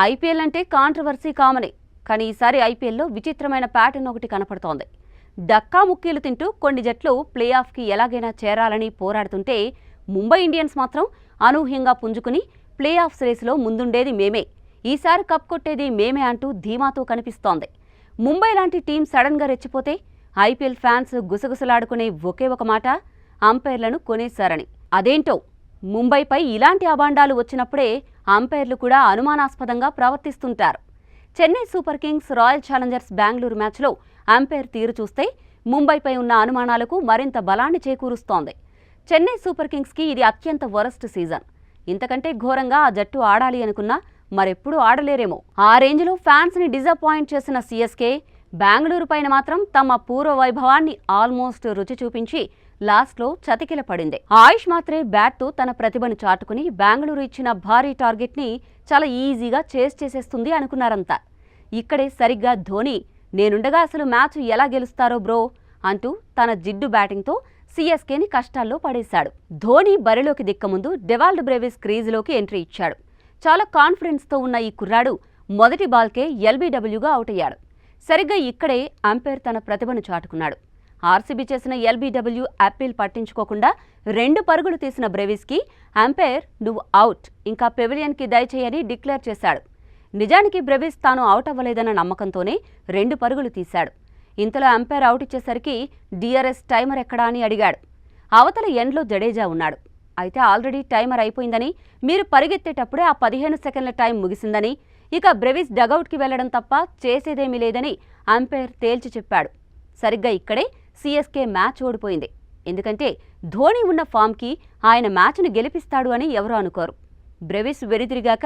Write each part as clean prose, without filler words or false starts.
IPL అంటే controversy కామనే. కానీ ఈసారి ఐపీఎల్లో విచిత్రమైన ప్యాటర్న్ ఒకటి కనపడుతోంది. డక్కా ముక్కీలు తింటూ కొన్ని జట్లు ప్లే ఆఫ్కి ఎలాగైనా చేరాలని పోరాడుతుంటే ముంబై ఇండియన్స్ మాత్రం అనూహ్యంగా పుంజుకుని ప్లే ఆఫ్స్ రేసులో ముందుండేది మేమే, ఈసారి కప్ కొట్టేది మేమే అంటూ ధీమాతో కనిపిస్తోంది. ముంబై లాంటి టీం సడన్గా రెచ్చిపోతే ఐపీఎల్ ఫ్యాన్స్ గుసగుసలాడుకునే ఒకే ఒక మాట, అంపైర్లను కొనేశారని. అదేంటో ముంబైపై ఇలాంటి అబాండాలు వచ్చినప్పుడే అంపైర్లు కూడా అనుమానాస్పదంగా ప్రవర్తిస్తుంటారు. Chennai Super Kings Royal Challengers Bengaluru మ్యాచ్లో అంపైర్ తీరు చూస్తే ముంబైపై ఉన్న అనుమానాలకు మరింత బలాన్ని చేకూరుస్తోంది. చెన్నై సూపర్ కింగ్స్కి ఇది అత్యంత వరస్ట్ సీజన్. ఇంతకంటే ఘోరంగా ఆ జట్టు ఆడాలి అనుకున్నా మరెప్పుడూ ఆడలేరేమో. ఆ రేంజ్లో ఫ్యాన్స్ని డిజపాయింట్ చేసిన సిఎస్కే బెంగళూరు పైన మాత్రం తమ పూర్వ వైభవాన్ని ఆల్మోస్ట్ రుచి చూపించి లాస్ట్లో చతికిల పడింది. ఆయుష్ మాత్రే బ్యాట్తో తన ప్రతిభను చాటుకుని బెంగళూరు ఇచ్చిన భారీ టార్గెట్ని చాలా ఈజీగా చేసేస్తుంది అనుకున్నారంతా. ఇక్కడే సరిగ్గా ధోని నేనుండగా అసలు మ్యాచ్ ఎలా గెలుస్తారో బ్రో అంటూ తన జిడ్డు బ్యాటింగ్తో సిఎస్కేని కష్టాల్లో పడేశాడు. ధోని బరిలోకి దిక్కముందు డెవాల్డ్ బ్రేవిస్ క్రీజులోకి ఎంట్రీ ఇచ్చాడు. చాలా కాన్ఫిడెన్స్తో ఉన్న ఈ కుర్రాడు మొదటి బాల్కే ఎల్బీడబ్ల్యూగా అవుట్ అయ్యాడు. సరిగ్గా ఇక్కడే అంపైర్ తన ప్రతిభను చాటుకున్నాడు. ఆర్సీబీ చేసిన ఎల్బీడబ్ల్యూ అప్పీల్ పట్టించుకోకుండా 2 పరుగులు తీసిన బ్రేవిస్కి అంపైర్ నువ్వు అవుట్, ఇంకా పెవిలియన్కి దయచేయని డిక్లేర్ చేశాడు. నిజానికి బ్రేవిస్ తాను అవుట్ అవ్వలేదన్న నమ్మకంతోనే 2 పరుగులు తీశాడు. ఇంతలో అంపైర్ అవుట్ ఇచ్చేసరికి డిఆర్ఎస్ టైమర్ ఎక్కడా అని అడిగాడు. అవతల ఎండ్లో జడేజా ఉన్నాడు. అయితే ఆల్రెడీ టైమర్ అయిపోయిందని, మీరు పరిగెత్తేటప్పుడే ఆ 15 సెకండ్ల టైం ముగిసిందని, ఇక బ్రేవిస్ డగౌట్కి వెళ్లడం తప్ప చేసేదేమీ లేదని అంపైర్ తేల్చి చెప్పాడు. సరిగ్గా ఇక్కడే సిఎస్కే మ్యాచ్ ఓడిపోయింది. ఎందుకంటే ధోని ఉన్న ఫామ్కి ఆయన మ్యాచ్ను గెలిపిస్తాడు అని ఎవరూ అనుకోరు. బ్రేవిస్ వెనుదిరిగాక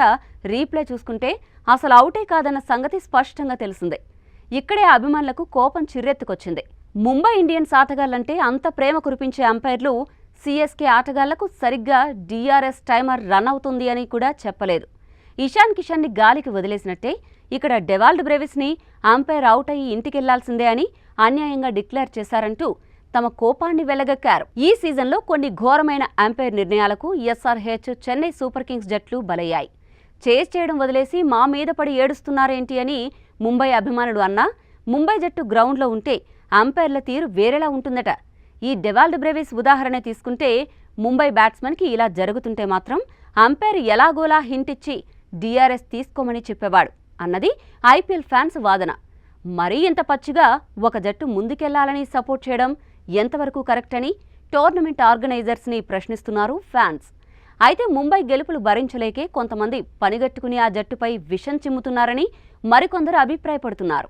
రీప్లే చూసుకుంటే అసలు అవుటే కాదన్న సంగతి స్పష్టంగా తెలిసిందే. ఇక్కడే అభిమానులకు కోపం చిర్రెత్తుకొచ్చింది. ముంబై ఇండియన్స్ ఆటగాళ్లంటే అంత ప్రేమ కురిపించే అంపైర్లు సిఎస్కే ఆటగాళ్లకు సరిగ్గా డిఆర్ఎస్ టైమర్ రన్ అవుతుంది అని కూడా చెప్పలేదు. ఇషాన్ కిషన్ని గాలికి వదిలేసినట్టే ఇక్కడ డెవాల్డ్ బ్రేవిస్ని అంపైర్ అవుట్ అయ్యి ఇంటికెళ్లాల్సిందే అని అన్యాయంగా డిక్లేర్ చేశారంటూ తమ కోపాన్ని వెళ్లగక్కారు. ఈ సీజన్లో కొన్ని ఘోరమైన అంపైర్ నిర్ణయాలకు ఎస్ఆర్హెచ్, చెన్నై సూపర్ కింగ్స్ జట్లు బలయ్యాయి. చేయడం వదిలేసి మా మీద పడి ఏడుస్తున్నారేంటి అని ముంబై అభిమానులు అన్నా, ముంబై జట్టు గ్రౌండ్లో ఉంటే అంపైర్ల తీరు వేరేలా ఉంటుందట. ఈ డెవాల్డ్ బ్రేవిస్ ఉదాహరణ తీసుకుంటే ముంబై బ్యాట్స్మెన్కి ఇలా జరుగుతుంటే మాత్రం అంపైర్ ఎలాగోలా హింట్ ఇచ్చి డిఆర్ఎస్ తీసుకోమని చెప్పేవాడు అన్నది ఐపీఎల్ ఫ్యాన్స్ వాదన. మరీ ఇంత పచ్చిగా ఒక జట్టు ముందుకెళ్లాలని సపోర్ట్ చేయడం ఎంతవరకు కరెక్ట్ అని టోర్నమెంట్ ఆర్గనైజర్స్ని ప్రశ్నిస్తున్నారు ఫ్యాన్స్. అయితే ముంబై గెలుపులు భరించలేకే కొంతమంది పనిగట్టుకుని ఆ జట్టుపై విషం చిమ్ముతున్నారని మరికొందరు అభిప్రాయపడుతున్నారు.